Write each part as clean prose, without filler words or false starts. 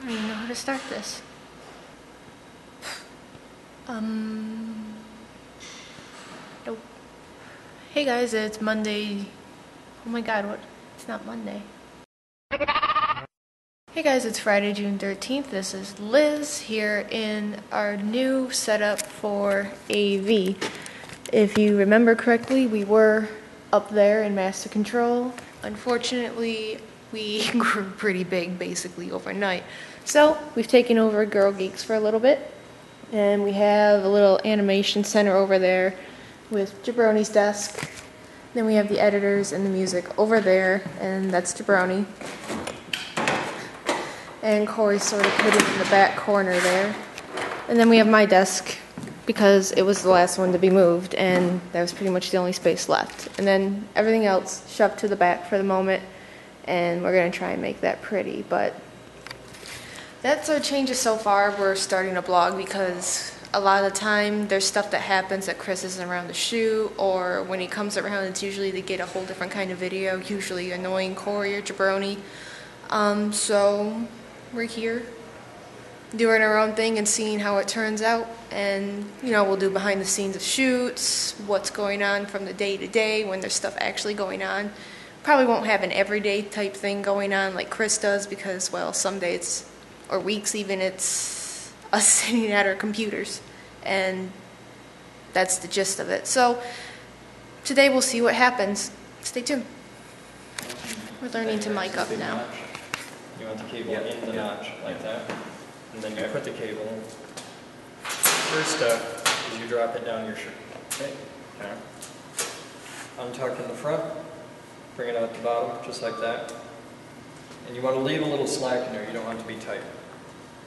don't even know how to start this. Nope. Hey guys, it's Monday. Oh my god, what? It's not Monday. Hey guys, it's Friday, June 13th. This is Liz here in our new setup for AV. If you remember correctly, we were up there in Master Control. Unfortunately, we grew pretty big basically overnight. So we've taken over ThoseAVGeeks for a little bit. And we have a little animation center over there with Jabroni's desk. Then we have the editors and the music over there, and that's Jabroni. And Corey sort of put it in the back corner there. And then we have my desk because it was the last one to be moved, and that was pretty much the only space left. And then everything else shoved to the back for the moment, and we're going to try and make that pretty. But that's our changes so far. We're starting a blog because a lot of the time there's stuff that happens that Chris isn't around to shoot, or when he comes around it's usually to get a whole different kind of video, usually annoying Corey or Jabroni. So we're here doing our own thing and seeing how it turns out, and we'll do behind the scenes of shoots, what's going on from the day to day when there's stuff actually going on. Probably won't have an everyday type thing going on like Chris does because, well, some days or weeks even it's us sitting at our computers, and that's the gist of it. So today we'll see what happens. Stay tuned. We're learning to mic up now. You want the cable in the notch like that, and then you put the cable in. First step is you drop it down your shirt. Okay. Untuck in the front, bring it out the bottom just like that. And you want to leave a little slack in there, you don't want it to be tight.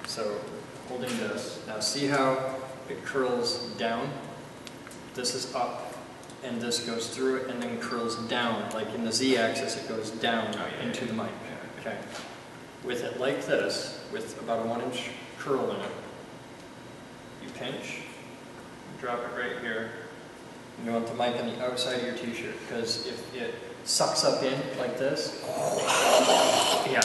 So, holding this. Now see how it curls down? This is up, and this goes through it and then curls down. Like in the Z-axis, it goes down into the mic. Okay. With it like this, with about a 1-inch curl in it, you pinch, you drop it right here. You want the mic on the outside of your t-shirt, because if it sucks up in like this, yeah.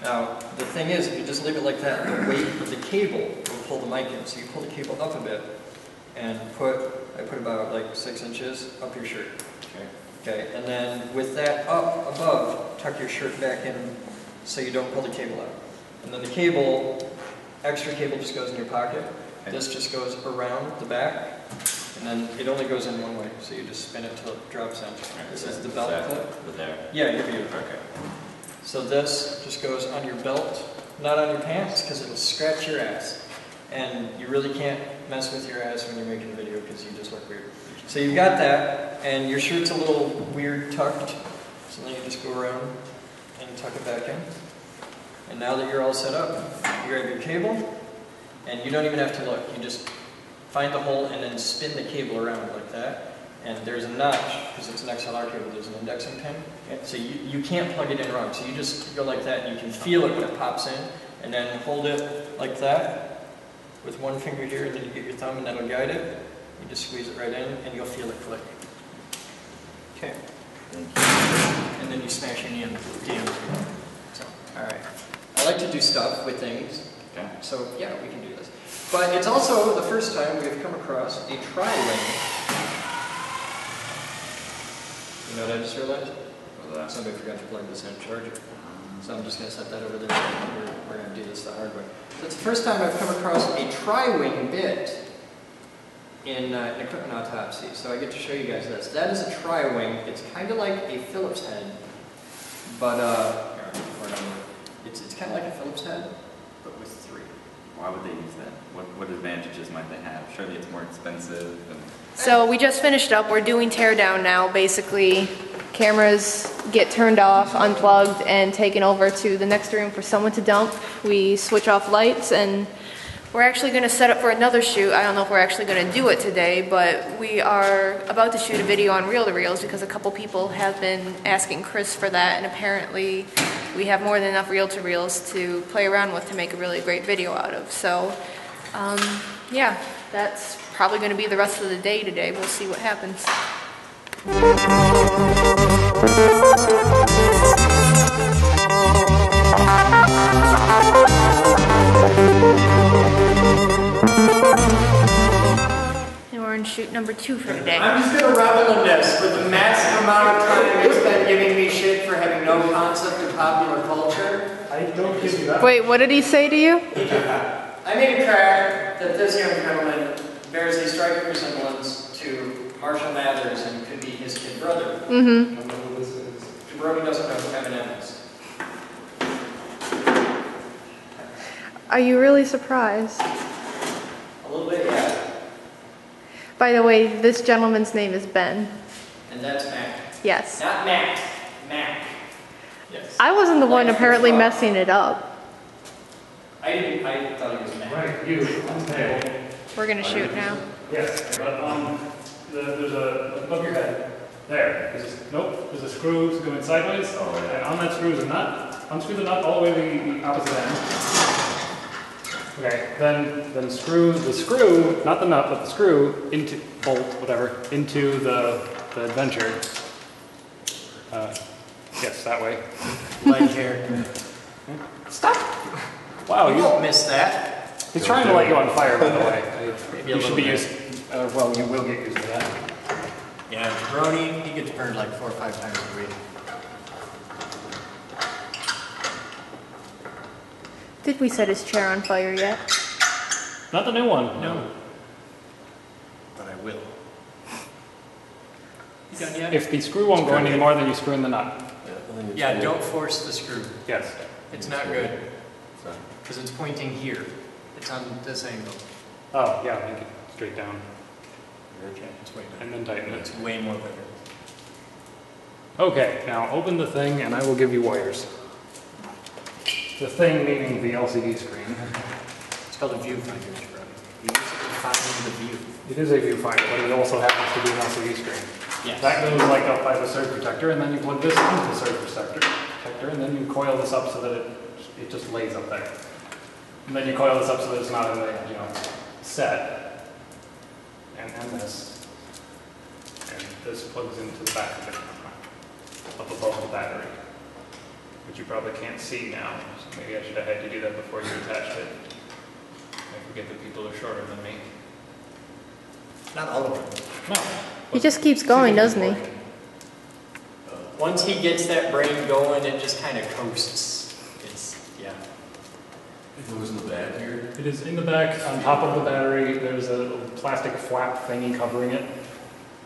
Now, the thing is, if you just leave it like that, the weight of the cable will pull the mic in. So you pull the cable up a bit, and I put about like 6 inches up your shirt. Okay, and then with that up above, tuck your shirt back in so you don't pull the cable out. And then the cable, extra cable just goes in your pocket. Okay. This just goes around the back, and then it only goes in one way, so you just spin it till it drops in. Right, this is the belt clip. There. Yeah, you're beautiful. Okay. So this just goes on your belt, not on your pants, because it'll scratch your ass. And you really can't mess with your ass when you're making a video because you just look weird. So you've got that, and your shirt's a little weird tucked, so then you just go around and tuck it back in. And now that you're all set up, you grab your cable, and you don't even have to look. You just find the hole and then spin the cable around like that. And there's a notch, because it's an XLR cable, there's an indexing pin. So you can't plug it in wrong. So you just go like that, and you can feel it when it pops in. And then hold it like that, with one finger here, and then you get your thumb, and that'll guide it. You just squeeze it right in, and you'll feel it click. Okay. And then you smash your knee in the end. So, alright. I like to do stuff with things. Okay. So, yeah, we can do this. But it's also the first time we've come across a tri-wing. You know what I just realized? Somebody forgot to plug this in charger. So I'm just going to set that over there, and we're going to do this the hard way. So it's the first time I've come across a tri-wing bit in equipment autopsy. So I get to show you guys this. That is a tri-wing. It's kind of like a Phillips head, but it's kind of like a Phillips head, but with 3. Why would they use that? What advantages might they have? Surely it's more expensive. So we just finished up. We're doing teardown now. Basically, cameras get turned off, unplugged, and taken over to the next room for someone to dump. We switch off lights, and we're actually going to set up for another shoot. I don't know if we're actually going to do it today, but we are about to shoot a video on reel-to-reels because a couple people have been asking Chris for that, and apparently we have more than enough reel-to-reels to play around with to make a really great video out of. So, yeah, that's probably going to be the rest of the day today. We'll see what happens. shoot number 2 for today. I'm just going to revel in this. For the massive amount of time it's been giving me shit for having no concept of popular culture. I don't give you that. Wait, what did he say to you? I made a crack that this young gentleman bears a striking resemblance to Marshall Mathers and could be his kid brother. Mm-hmm. I don't know who this is. Jabroni doesn't know who Eminem is. Are you really surprised? A little bit, yeah. By the way, this gentleman's name is Ben. And that's Mac. Yes. Not Mac. Mac. Yes. I wasn't the one Like apparently your truck. messing it up. I thought it was Mac. Right, you, on the table. We're gonna shoot now. Yes, but there's a, above your head. There. There's a screw going sideways. Oh, yeah. And on that screw is a nut. Unscrew the nut all the way to the opposite end. Okay, then screw the screw, not the nut, but the screw into, bolt, whatever, into the adventure. Yes, that way. Like here. Stop! Wow, You you. won't miss that. He's trying to light you on fire, by the way. Maybe a You should little be bit. used. Well, you will get used to that. Yeah, Jabroni, he gets burned like 4 or 5 times a week. Did we set his chair on fire yet? Not the new one. No. But I will. You done yet? If the screw won't go any more, then you screw in the nut. Yeah, don't force the screw. Yes. It's not good. Because it's pointing here. It's on this angle. Oh, yeah, make it straight down. It's way better. And then tighten it. It's way more better. Okay, now open the thing and I will give you wires. The thing meaning the LCD screen. It's called a viewfinder, Jabroni. You use it to find the view. It is a viewfinder, but it also happens to be an LCD screen. Yes. That goes like up by the surge protector, and then you plug this into the surge protector, and then you coil this up so that it just lays up there. And then you coil this up so that it's not in the, set. And this. And this plugs into the back of it, up above the battery. Which you probably can't see now, so maybe I should have had you do that before you attached it. I forget that people are shorter than me. Not all of them. No. He just keeps going, doesn't he? Once he gets that brain going, it just kind of coasts. Yeah. If it was in the back here? It is in the back, on top of the battery. There's a little plastic flap thingy covering it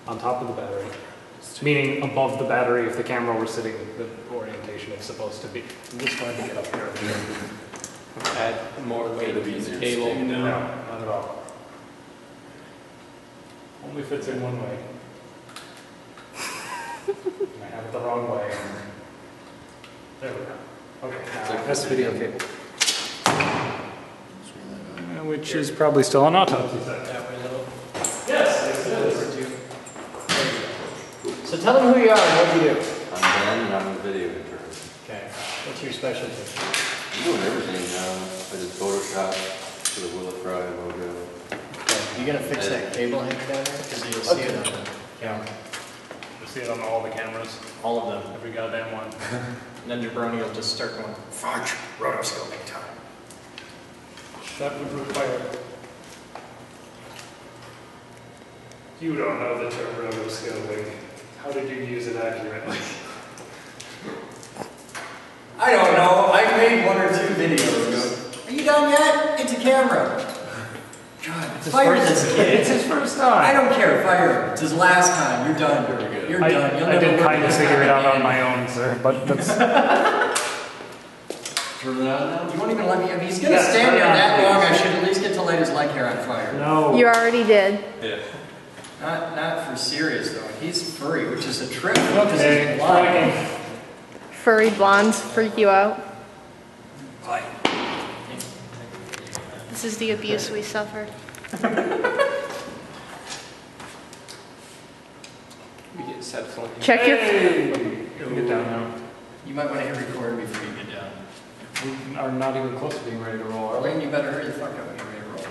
on top of the battery. Meaning above the battery, if the camera were sitting the orientation it's supposed to be. I'm just trying to get up here. Add more weight to the cable. No, not at all. Only fits in one way. I have it the wrong way. There we go. Okay, now this video cable. Which is probably still on autopsy set. That way, little. Yes, it is. So tell them who you are and what you do. I'm Ben, and I'm a video intern. Okay. What's your specialty? I'm doing everything now. I did Photoshop for the Will It Fry logo. Okay. You gonna fix that cable hanging down there? Because you'll see it on the camera. You'll see it on all the cameras. All of them. Every goddamn one. And then Jabroni will just start going, fudge, rotoscoping time. That would require. You don't know the term rotoscoping. How did you use it accurately? I don't know. I made 1 or 2 videos. Are you done yet? It's a camera. God, fire this kid. It's his first time. I don't care. Fire him. It's his last time. You're done. You're done. You'll I never did work kind of this figure it time out on again. my own, sir, but that's. Turn it on now? You won't even let me. If he's gonna Yes, stand there turn it on, that long, I please. should at least get to light his leg hair on fire. No. You already did. Yeah. Not for serious though. He's furry, which is a trip because Okay. he's blind. Furry blondes freak you out. This is the abuse we suffer. We get set something. Check your. Hey! Get down now. You might want to hit record before you get down. We are not even close to being ready to roll, are we? Elaine, you better hurry the fuck up when you're ready to roll.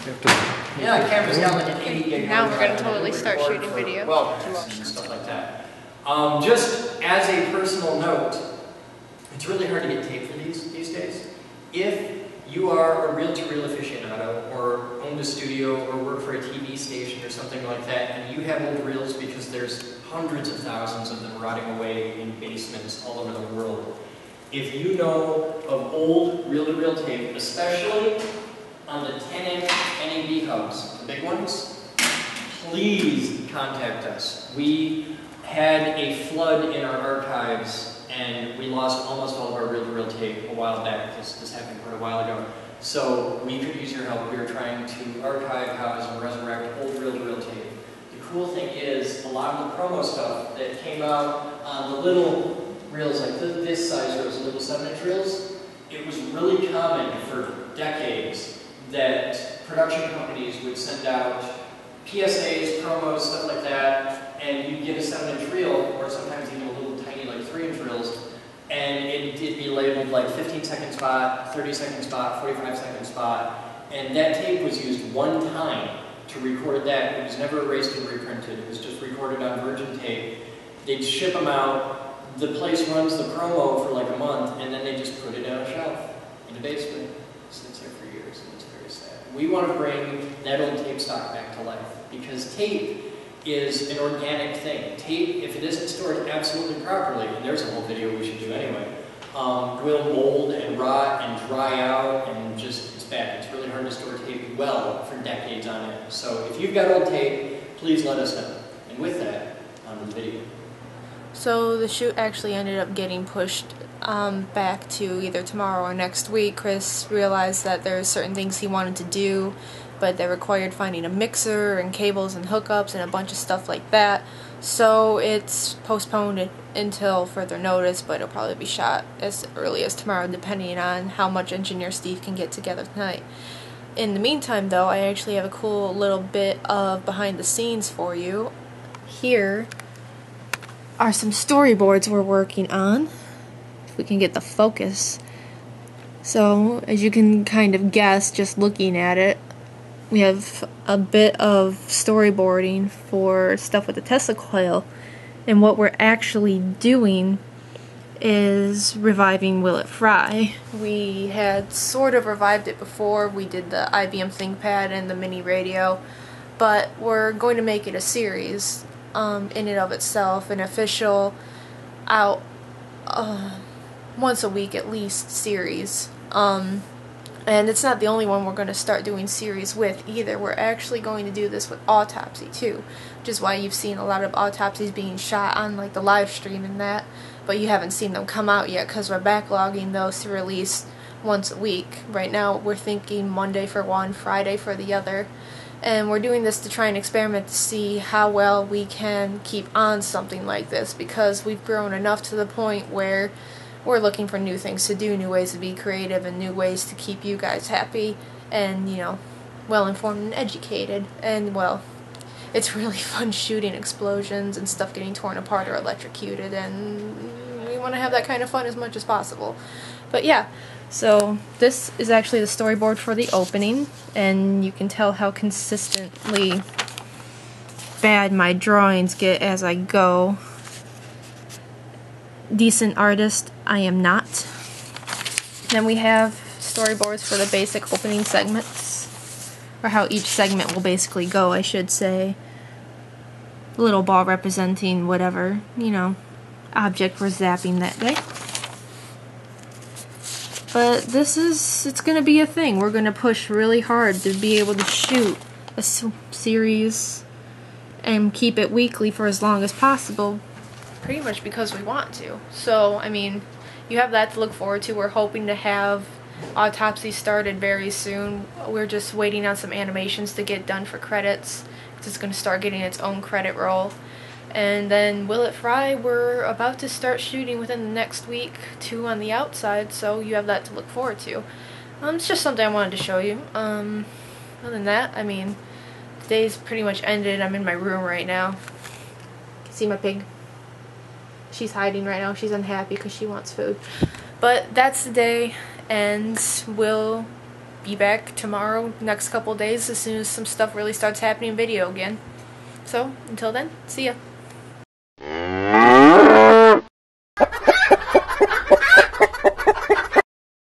We have to- Yeah, the camera's got like an 80 gig. Now we're gonna hard drive. totally start Record shooting for video. webcasts and stuff like that. Just as a personal note, it's really hard to get tape for these days. If you are a reel-to-reel aficionado, or owned a studio, or work for a TV station or something like that, and you have old reels because there's hundreds of thousands of them rotting away in basements all over the world. If you know of old reel-to-reel tape, especially on the 10-inch NAB hubs, the big ones, please contact us. We had a flood in our archives and we lost almost all of our reel-to-reel tape a while back. This happened quite a while ago. So we could use your help. We were trying to archive, house, and resurrect old reel-to-reel tape. The cool thing is, a lot of the promo stuff that came out on the little reels, like this size reels, the little 7-inch reels, it was really common for decades that production companies would send out PSAs, promos, stuff like that, and you'd get a 7-inch reel, or sometimes even a little tiny, like 3-inch reels, and it'd be labeled like 15-second spot, 30-second spot, 45-second spot, and that tape was used one time to record that. It was never erased and reprinted. It was just recorded on virgin tape. They'd ship them out. The place runs the promo for like a month, and then they just put it on a shelf in the basement. It sits there for years, and it's very sad. We want to bring that old tape stock back to life, because tape is an organic thing. Tape, if it isn't stored absolutely properly, and there's a whole video we should do anyway, will mold and rot and dry out, and just, it's bad. It's really hard to store tape well for decades on end. So if you've got old tape, please let us know. And with that, on to the video. So the shoot actually ended up getting pushed back to either tomorrow or next week. Chris realized that there's certain things he wanted to do, but they required finding a mixer and cables and hookups and a bunch of stuff like that. So it's postponed until further notice, but it'll probably be shot as early as tomorrow, depending on how much Engineer Steve can get together tonight. In the meantime, though, I actually have a cool little bit of behind the scenes for you. Here are some storyboards we're working on, if we can get the focus. So, as you can kind of guess just looking at it, we have a bit of storyboarding for stuff with the Tesla coil, and what we're actually doing is reviving Will It Fry. We had sort of revived it before. We did the IBM ThinkPad and the mini radio, but we're going to make it a series in and of itself, an official out once a week at least series. And it's not the only one we're going to start doing series with either. We're actually going to do this with Autopsy too, which is why you've seen a lot of autopsies being shot on like the live stream and that, but you haven't seen them come out yet because we're backlogging those to release once a week. Right now we're thinking Monday for one, Friday for the other, and we're doing this to try and experiment to see how well we can keep on something like this, because we've grown enough to the point where we're looking for new things to do, new ways to be creative, and new ways to keep you guys happy and, you know, well-informed and educated. And, well, it's really fun shooting explosions and stuff getting torn apart or electrocuted, and we want to have that kind of fun as much as possible. But yeah, so this is actually the storyboard for the opening, and you can tell how consistently bad my drawings get as I go. Decent artist, I am not. Then we have storyboards for the basic opening segments, or how each segment will basically go, I should say. A little ball representing whatever, you know, object we're zapping that day. But it's gonna be a thing. We're gonna push really hard to be able to shoot a series and keep it weekly for as long as possible. Pretty much because we want to. So, I mean, you have that to look forward to. We're hoping to have Autopsy started very soon. We're just waiting on some animations to get done for credits, because it's going to start getting its own credit roll. And then Will It Fry, we're about to start shooting within the next week, 2 on the outside, so you have that to look forward to. It's just something I wanted to show you. Other than that, I mean, the day's pretty much ended. I'm in my room right now. You can see my pig. She's hiding right now. She's unhappy because she wants food. But that's the day, and we'll be back tomorrow, next couple days, as soon as some stuff really starts happening in video again. So, until then, see ya.